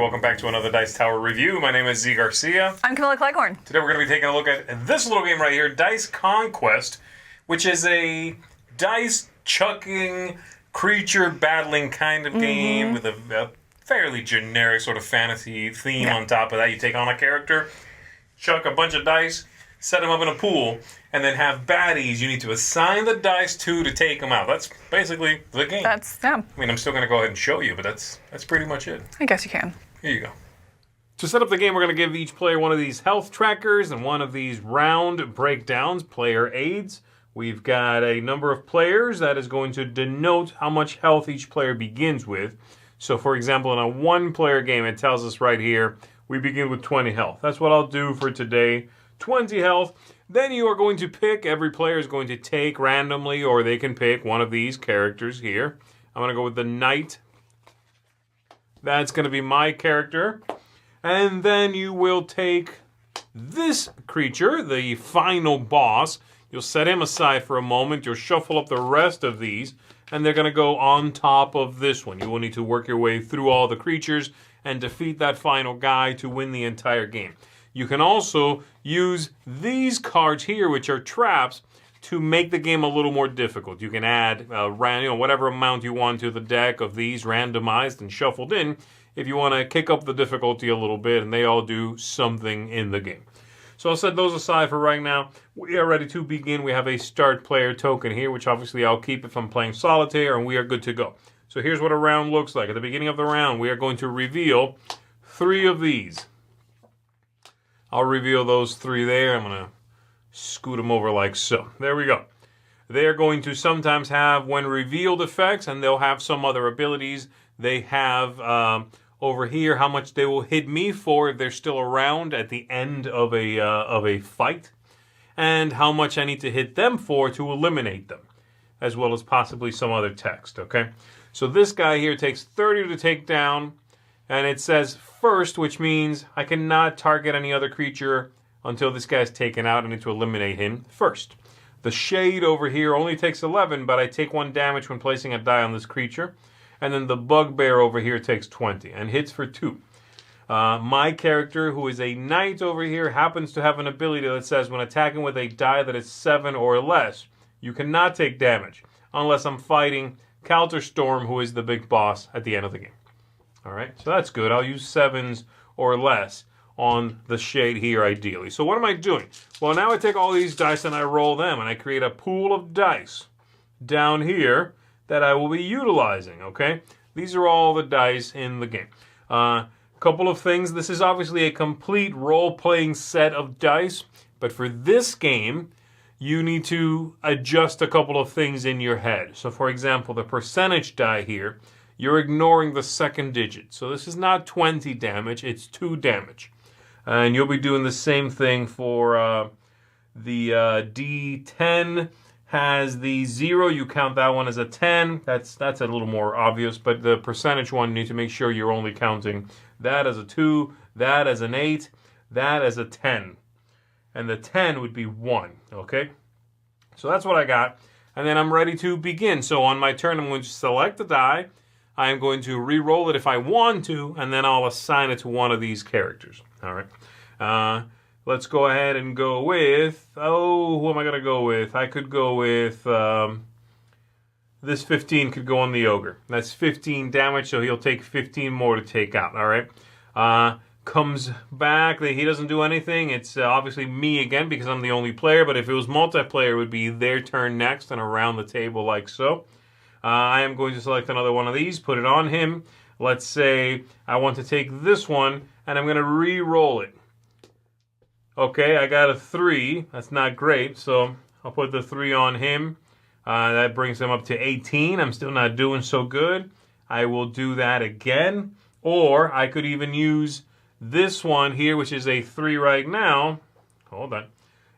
welcome back to another Dice Tower review. My name is Zee Garcia. I'm Camilla Cleghorn. Today we're going to be taking a look at this little game right here, Dice Conquest, which is a dice chucking, creature battling kind of game with a fairly generic sort of fantasy theme on top of that. You take on a character, chuck a bunch of dice, set them up in a pool, and then have baddies you need to assign the dice to take them out. That's basically the game. Yeah. I mean, I'm still going to go ahead and show you, but that's pretty much it. I guess you can. Here you go. To set up the game, we're going to give each player one of these health trackers and one of these round breakdowns, player aids. We've got a number of players that is going to denote how much health each player begins with. So, for example, in a one-player game, it tells us right here, we begin with 20 health. That's what I'll do for today. 20 health. Then you are going to pick, every player is going to take randomly, or they can pick one of these characters here. I'm going to go with the Knight. That's going to be my character. And then you will take this creature, the final boss. You'll set him aside for a moment. You'll shuffle up the rest of these, and they're going to go on top of this one. You will need to work your way through all the creatures and defeat that final guy to win the entire game. You can also use these cards here, which are traps, to make the game a little more difficult. You can add whatever amount you want to the deck of these randomized and shuffled in if you want to kick up the difficulty a little bit, and they all do something in the game. So I'll set those aside for right now. We are ready to begin. We have a start player token here, which obviously I'll keep if I'm playing solitaire, and we are good to go. So here's what a round looks like. At the beginning of the round, we are going to reveal 3 of these. I'll reveal those 3 there. I'm going to scoot them over like so. There we go. They're going to sometimes have, when revealed, effects, and they'll have some other abilities. They have over here how much they will hit me for if they're still around at the end of a fight, and how much I need to hit them for to eliminate them, as well as possibly some other text, okay? So this guy here takes 30 to take down, and it says first, which means I cannot target any other creature until this guy's taken out. I need to eliminate him first. The Shade over here only takes 11, but I take 1 damage when placing a die on this creature. And then the Bugbear over here takes 20 and hits for 2. My character, who is a Knight over here, happens to have an ability that says when attacking with a die that is 7 or less, you cannot take damage unless I'm fighting Counterstorm, who is the big boss at the end of the game. All right, so that's good. I'll use 7s or less on the Shade here, ideally. So what am I doing? Well, now I take all these dice and I roll them, and I create a pool of dice down here that I will be utilizing, okay? These are all the dice in the game. Couple of things. This is obviously a complete role-playing set of dice, but for this game, you need to adjust a couple of things in your head. So, for example, the percentage die here, you're ignoring the second digit. So this is not 20 damage, it's 2 damage. And you'll be doing the same thing for the D10 has the 0. You count that one as a 10. That's a little more obvious, but the percentage one, you need to make sure you're only counting that as a 2, that as an 8, that as a 10. And the 10 would be 1, okay? So that's what I got. And then I'm ready to begin. So on my turn, I'm going to select the die. I am going to re-roll it if I want to, and then I'll assign it to one of these characters. All right. Let's go ahead and go with, who am I going to go with? I could go with, this 15 could go on the Ogre. That's 15 damage, so he'll take 15 more to take out, all right? Comes back, he doesn't do anything. It's obviously me again because I'm the only player, but if it was multiplayer, it would be their turn next and around the table like so. I am going to select another one of these, put it on him. Let's say I want to take this one, and I'm going to re-roll it. Okay, I got a 3. That's not great, so I'll put the 3 on him. That brings him up to 18. I'm still not doing so good. I will do that again. Or I could even use this one here, which is a 3 right now. Hold on.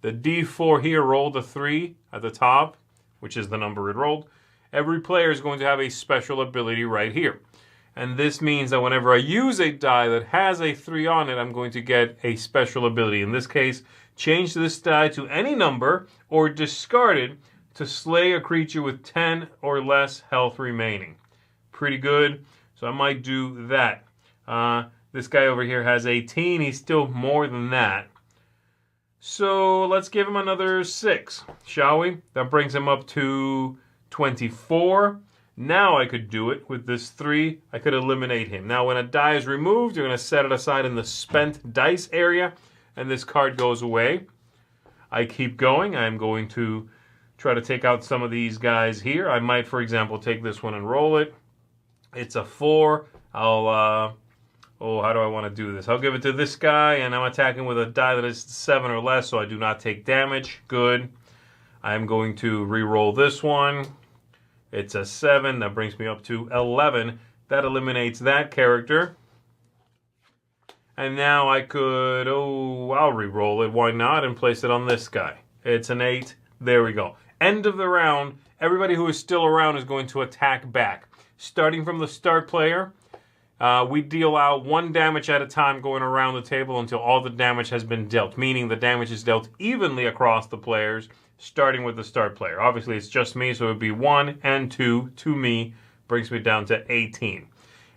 The D4 here rolled a 3 at the top, which is the number it rolled. Every player is going to have a special ability right here. And this means that whenever I use a die that has a 3 on it, I'm going to get a special ability. In this case, change this die to any number or discard it to slay a creature with 10 or less health remaining. Pretty good. So I might do that. This guy over here has 18. He's still more than that. So let's give him another 6, shall we? That brings him up to 24. Now I could do it with this 3. I could eliminate him. Now when a die is removed, you're going to set it aside in the spent dice area, and this card goes away. I keep going. I'm going to try to take out some of these guys here. I might, for example, take this one and roll it. It's a 4. How do I want to do this? I'll give it to this guy, and I'm attacking with a die that is 7 or less, so I do not take damage. Good. I'm going to re-roll this one. It's a 7. That brings me up to 11. That eliminates that character. And now I could, I'll re-roll it. Why not? And place it on this guy. It's an 8. There we go. End of the round. Everybody who is still around is going to attack back. Starting from the start player, we deal out 1 damage at a time going around the table until all the damage has been dealt, meaning the damage is dealt evenly across the players, starting with the start player. Obviously, it's just me, so it would be 1 and 2 to me, brings me down to 18.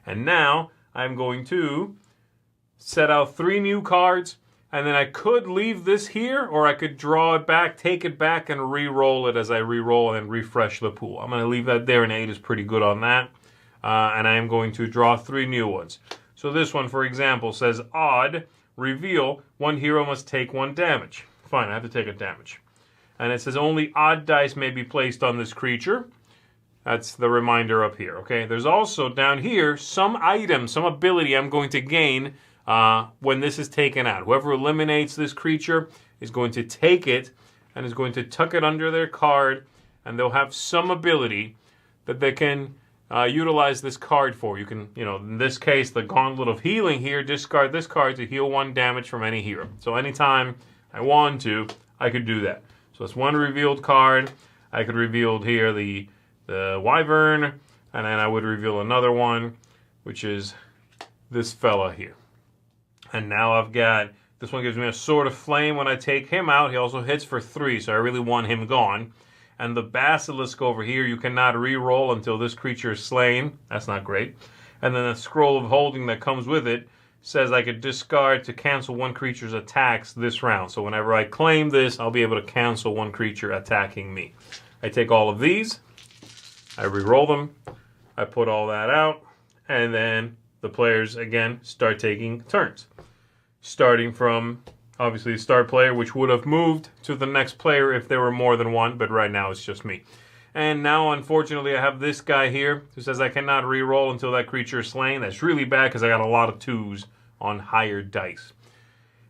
And now I'm going to set out 3 new cards, and then I could leave this here, or I could draw it back, take it back, and re-roll it as I re-roll and refresh the pool. I'm going to leave that there, and 8 is pretty good on that. And I am going to draw 3 new ones. So this one, for example, says odd, reveal, 1 hero must take 1 damage. Fine, I have to take a damage. And it says only odd dice may be placed on this creature. That's the reminder up here, okay? There's also down here some item, some ability I'm going to gain when this is taken out. Whoever eliminates this creature is going to take it and is going to tuck it under their card, and they'll have some ability that they can utilize this card for. You can, in this case, the Gauntlet of Healing here, discard this card to heal 1 damage from any hero. So anytime I want to, I could do that. So it's 1 revealed card. I could reveal here the Wyvern, and then I would reveal another one, which is this fella here. And now I've got, this one gives me a Sword of Flame when I take him out. He also hits for 3, so I really want him gone. And the Basilisk over here, you cannot re-roll until this creature is slain. That's not great. And then the Scroll of Holding that comes with it says I could discard to cancel 1 creature's attacks this round. So whenever I claim this, I'll be able to cancel 1 creature attacking me. I take all of these, I re-roll them, I put all that out, and then the players, again, start taking turns. Starting from, obviously, the start player, which would have moved to the next player if there were more than 1, but right now it's just me. And now, unfortunately, I have this guy here who says I cannot re-roll until that creature is slain. That's really bad because I got a lot of 2s on higher dice.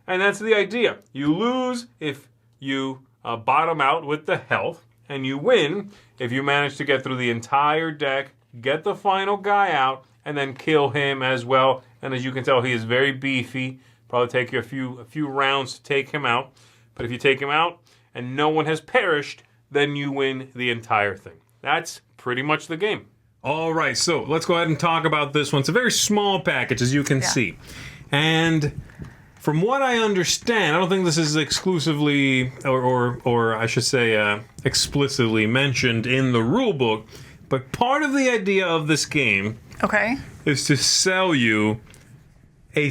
And that's the idea. You lose if you bottom out with the health, and you win if you manage to get through the entire deck, get the final guy out, and then kill him as well. And as you can tell, he is very beefy. Probably take you a few rounds to take him out. But if you take him out and no one has perished, then you win the entire thing. That's pretty much the game. All right, so let's go ahead and talk about this one. It's a very small package, as you can see. And from what I understand, I don't think this is exclusively, or I should say explicitly mentioned in the rule book, but part of the idea of this game is to sell you a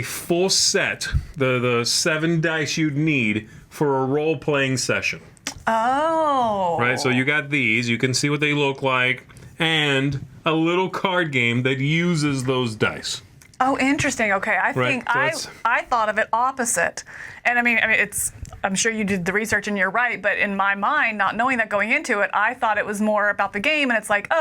full set, the 7 dice you'd need for a role-playing session. Oh. Right, so you got these, you can see what they look like, and a little card game that uses those dice. Oh, interesting. Okay, I think I thought of it opposite. And I mean, I'm sure you did the research and you're right, but in my mind, not knowing that going into it, I thought it was more about the game, and it's like,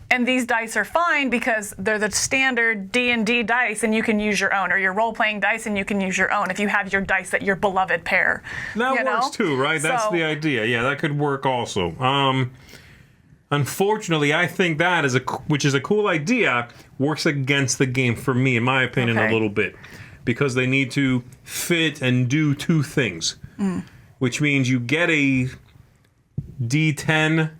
and these dice are fine because they're the standard D&D dice, and you can use your own, or your role-playing dice, and you can use your own if you have your dice that your beloved pair. That works too, right? That's the idea. Yeah, that could work also. Unfortunately, I think that which is a cool idea, works against the game for me, in my opinion, a little bit, because they need to fit and do 2 things, which means you get a D10,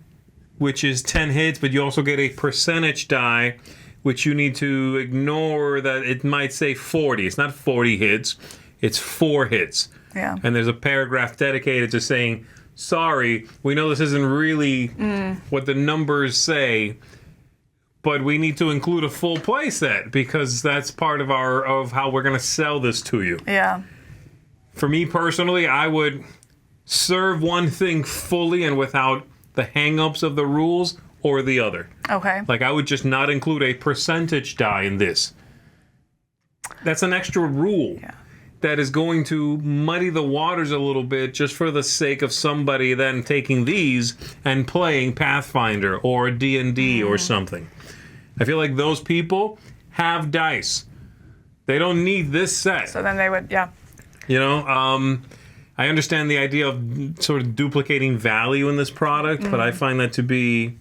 which is 10 hits, but you also get a percentage die, which you need to ignore that it might say 40. It's not 40 hits, it's 4 hits. Yeah. And there's a paragraph dedicated to saying, sorry, we know this isn't really what the numbers say, but we need to include a full play set because that's part of how we're going to sell this to you. Yeah. For me personally, I would serve one thing fully and without the hang-ups of the rules or the other. Okay. Like, I would just not include a percentage die in this. That's an extra rule that is going to muddy the waters a little bit just for the sake of somebody then taking these and playing Pathfinder or D&D or something. I feel like those people have dice. They don't need this set. So then they would, You know, I understand the idea of sort of duplicating value in this product, but I find that to be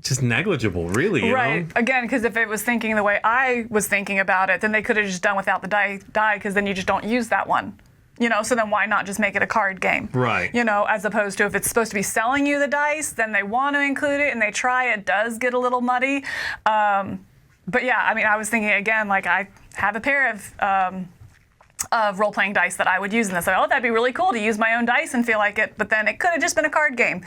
just negligible, really. You know? Again, because if it was thinking the way I was thinking about it, then they could have just done without the die, because then you just don't use that one. You know, so then why not just make it a card game? Right. You know, as opposed to if it's supposed to be selling you the dice, then they want to include it and they try. It does get a little muddy. But yeah, I mean, I was thinking again, like I have a pair of role-playing dice that I would use in this. Oh, that'd be really cool to use my own dice and feel like it, but then it could have just been a card game.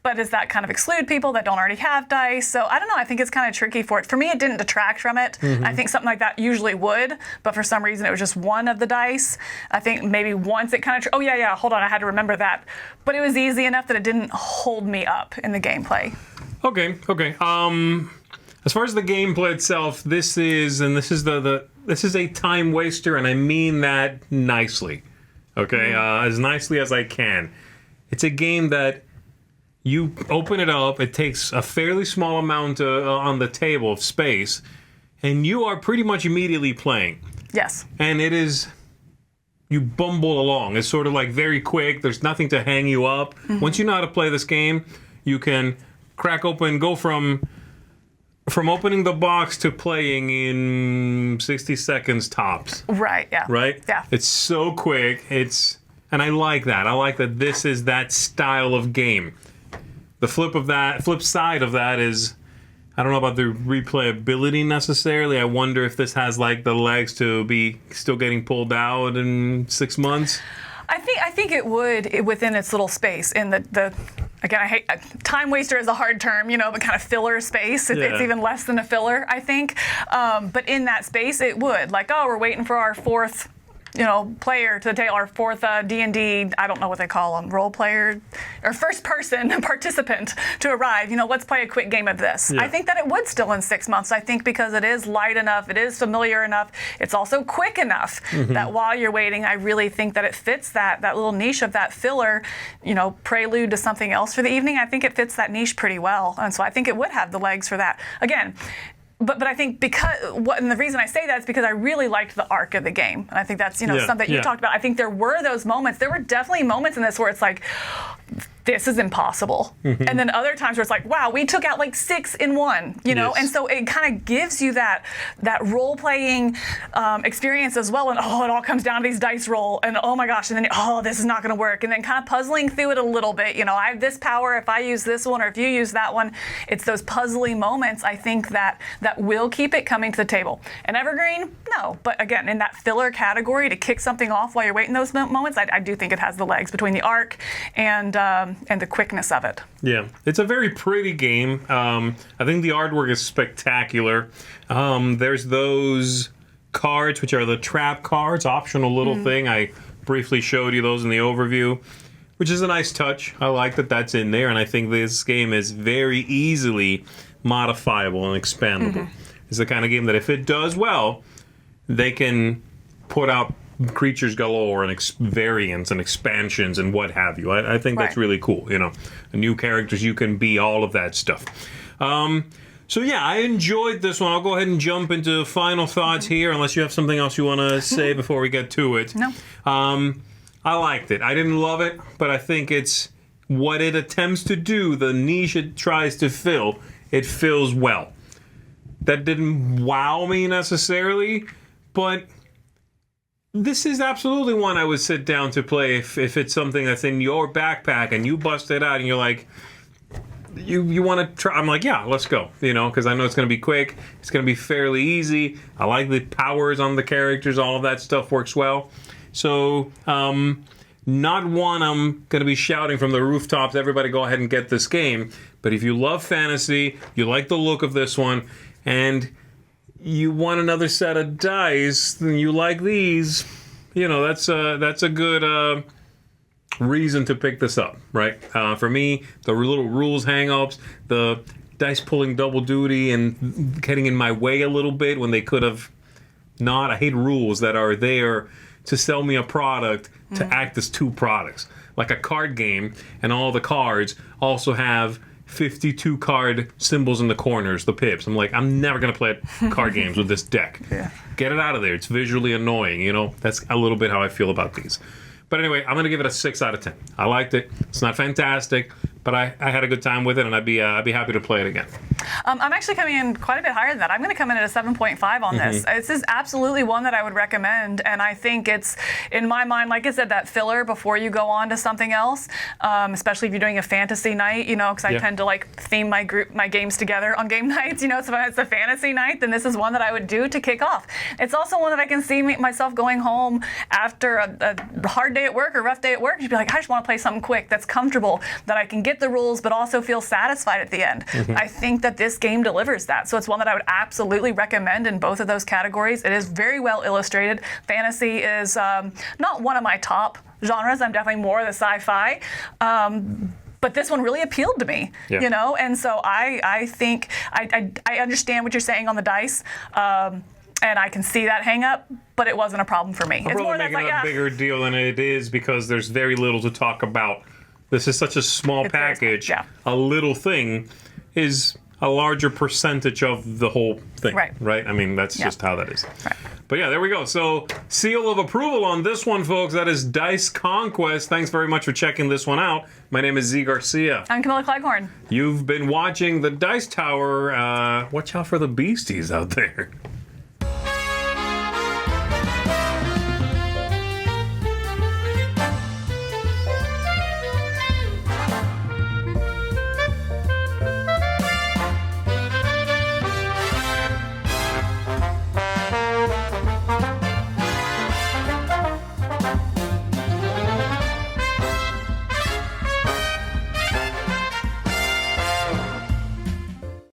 But does that kind of exclude people that don't already have dice? So I don't know. I think it's kind of tricky for it. For me, it didn't detract from it. I think something like that usually would, but for some reason it was just one of the dice. I think maybe once it kind of, hold on, I had to remember that. But it was easy enough that it didn't hold me up in the gameplay. Okay. As far as the gameplay itself, this is a time waster, and I mean that nicely. Okay, as nicely as I can. It's a game that you open it up, it takes a fairly small amount on the table of space, and you are pretty much immediately playing. Yes. And it is, you bumble along. It's sort of like very quick. There's nothing to hang you up. Once you know how to play this game, you can crack open, go from opening the box to playing in 60 seconds tops. Right, yeah. Right? Yeah. It's so quick. And I like that. I like that this is that style of game. The flip side of that is, I don't know about the replayability necessarily. I wonder if this has like the legs to be still getting pulled out in 6 months. I think it would within its little space in the again, I hate time waster is a hard term, you know, but kind of filler space. It's even less than a filler, I think. But in that space, it would like, oh, we're waiting for our fourth, player to take our fourth D&D, I don't know what they call them, role player or first person participant to arrive. Let's play a quick game of this. I think that it would still in 6 months. I think because it is light enough, it is familiar enough, it's also quick enough that while you're waiting, I really think that it fits that little niche of that filler, prelude to something else for the evening. I think it fits that niche pretty well. And so I think it would have the legs for that. Again, But I think and the reason I say that is because I really liked the arc of the game, and I think that's something that you talked about. I think there were those moments. There were definitely moments in this where it's like, this is impossible, and then other times where it's like, wow, we took out like 6 in 1, and so it kind of gives you that role playing experience as well. And it all comes down to these dice roll, and oh my gosh, and then this is not going to work, and then kind of puzzling through it a little bit. I have this power if I use this one, or if you use that one. It's those puzzly moments. I think that will keep it coming to the table. An evergreen, no, but again, in that filler category to kick something off while you're waiting those moments, I do think it has the legs between the arc and the quickness of it. Yeah, it's a very pretty game. I think the artwork is spectacular. There's those cards, which are the trap cards, optional little thing. I briefly showed you those in the overview, which is a nice touch. I like that that's in there, and I think this game is very easily modifiable and expandable. It's the kind of game that if it does well, they can put out creatures galore and variants and expansions and what have you. I think that's really cool. New characters you can be, all of that stuff. So yeah, I enjoyed this one. I'll go ahead and jump into final thoughts here, unless you have something else you want to say before we get to it. No. I liked it. I didn't love it, but I think it's what it attempts to do, the niche it tries to fill, it fills well. That didn't wow me necessarily, but this is absolutely one I would sit down to play if it's something that's in your backpack and you bust it out and you're like, you want to try. I'm like, yeah, let's go, because I know it's going to be quick. It's going to be fairly easy. I like the powers on the characters. All of that stuff works well. So Not one I'm going to be shouting from the rooftops, everybody go ahead and get this game. But if you love fantasy, you like the look of this one, and you want another set of dice, and you like these, you know, that's a good reason to pick this up, right? For me, the little rules hang-ups, the dice pulling double duty and getting in my way a little bit when they could have not. I hate rules that are there to sell me a product to act as two products. Like a card game, and all the cards also have 52 card symbols in the corners, the pips. I'm like, I'm never going to play card games with this deck. Yeah. Get it out of there. It's visually annoying, you know? That's a little bit how I feel about these. But anyway, I'm going to give it a 6 out of 10. I liked it. It's not fantastic, but I had a good time with it, and I'd be happy to play it again. I'm actually coming in quite a bit higher than that. I'm going to come in at a 7.5 on this. This is absolutely one that I would recommend, and I think it's, in my mind, like I said, that filler before you go on to something else, especially if you're doing a fantasy night, you know, because I tend to like theme my games together on game nights, you know, so when it's a fantasy night, then this is one that I would do to kick off. It's also one that I can see myself going home after a hard day at work or rough day at work, and you'd be like, I just want to play something quick that's comfortable, that I can get the rules but also feel satisfied at the end. I think that this game delivers that. So it's one that I would absolutely recommend in both of those categories. It is very well illustrated. Fantasy is not one of my top genres. I'm definitely more of the sci-fi. But this one really appealed to me, you know? And so I think I understand what you're saying on the dice. And I can see that hang up, but it wasn't a problem for me. I'm probably making it a bigger deal than it is because there's very little to talk about. This is such a small package. A little thing is a larger percentage of the whole thing. Right? I mean, that's just how that is. But yeah, there we go. So, seal of approval on this one, folks. That is Dice Conquest. Thanks very much for checking this one out. My name is Zee Garcia. I'm Camilla Cleghorn. You've been watching the Dice Tower. Watch out for the beasties out there.